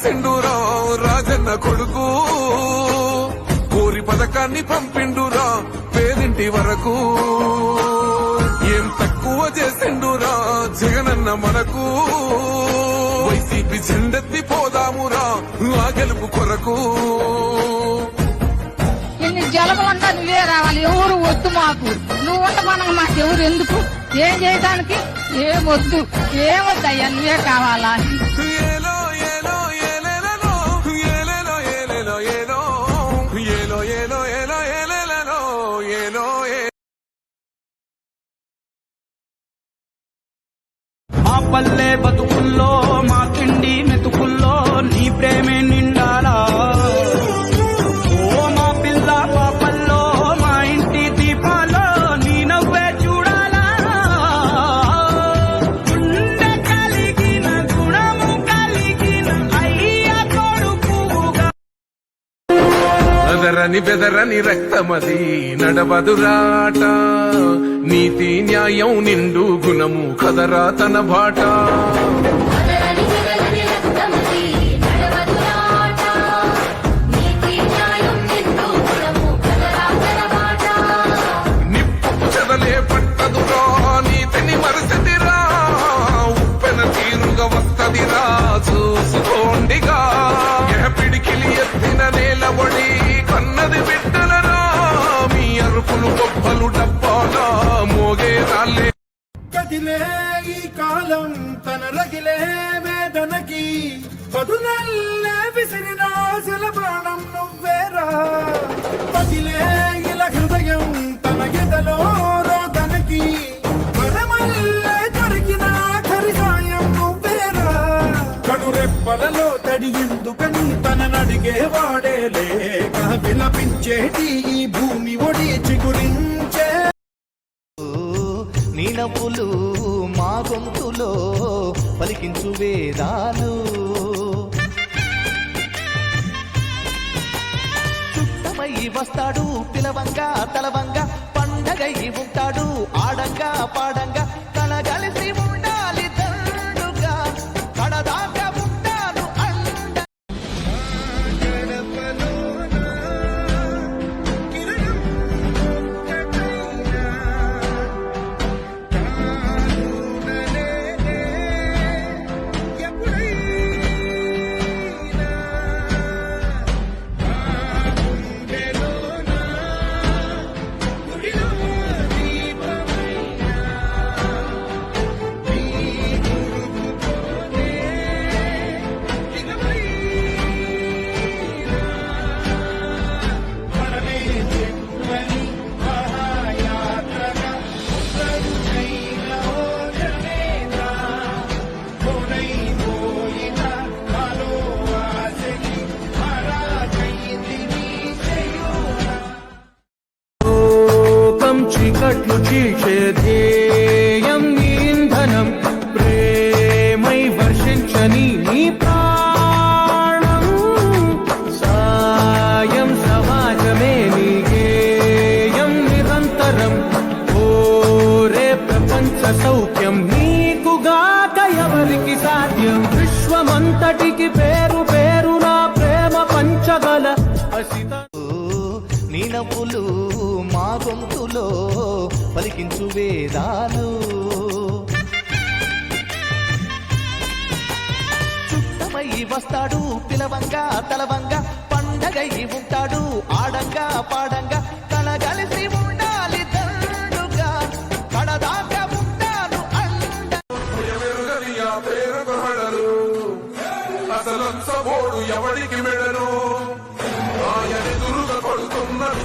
చేసిండురా రాజన్న కొడుకు కోరి పథకాన్ని పంపిండురా పేదింటి వరకు ఏం తక్కువ చేసిండురా జగనన్న మనకు వైసీపీ జెండెత్తి పోదామురా ఆ గెలుపు కొరకు జలములంతా నువ్వే రావాలి ఎవరు వద్దు మాకు నువ్వు ఉండమనగా మాకు ఎవరు ఎందుకు ఏం చేయడానికి ఏమొద్దు ఏమొద్దయ్యా నువ్వే కావాలా మా పల్లె బతుకుల్లో మా తిండి మెతుకుల్లో నీ ప్రేమే నిండాలా బెదరని రక్తమది నడవదురాట నీతి న్యాయం నిండు గుణము కదరా తన బాట నిప్పు చెదలే పట్టదురా నీతిని మరసతిరా ఉప్పెన తీరుగా వస్తదిరా చూసుకోండిగా పిడికిలి ఎత్తిన నేలబడి కన్నది బిడ్డలరా మీ అరుపులు గొప్పలు డబ్బాలా మోగే రాలే కదిలే ఈ కాలం తన రగిలే వేదనకి పదునల్లే విసిరిన ఆశల ప్రాణం నువ్వేరా పదిలే ఇలా హృదయం తన ఎదలో రోదనకి మరమల్లే దొరికిన ఆఖరి సాయం నువ్వేరా కడురెప్పలలో తడి ఎందుకని తననడిగేవాడే లేక విలపించేటి ఈ భూమి ఒడి చిగురించే నీ నవ్వులు మా గొంతులో పలికించు వేదాలు చుట్టమై వస్తాడు పిలవంగా తలవంగా పండగై ఉంటాడు ఆడంగా పాడంగా కలగలిసి ఉండాలి తండుగా కడదాకా ఉంటాను అండ చీకట్లు చీల్చే ధ్యేయం ఇంధనం ప్రేమై వర్షించని నీ ప్రాణం సాయం సమాజమే నీ గేయం నిరంతరం ఓరే ప్రపంచ సౌఖ్యం నీకుగాక ఎవరికి సాధ్యం విశ్వమంతటికి పేరు పేరునా ప్రేమ పంచగల అసిత నీ నవ్వులు మా గొంతులో పలికించు వేదాలు చుట్టమై వస్తాడు పిలవంగా తలవంగా పండగై ఉంటాడు ఆడంగా పాడంగా కలగలిసి ఉండాలి తండుగా కడదాకా ఉంటాను అండ అసలంత బోడు ఎవడికి మెడను ఆయన దురుగ కొడుతున్నది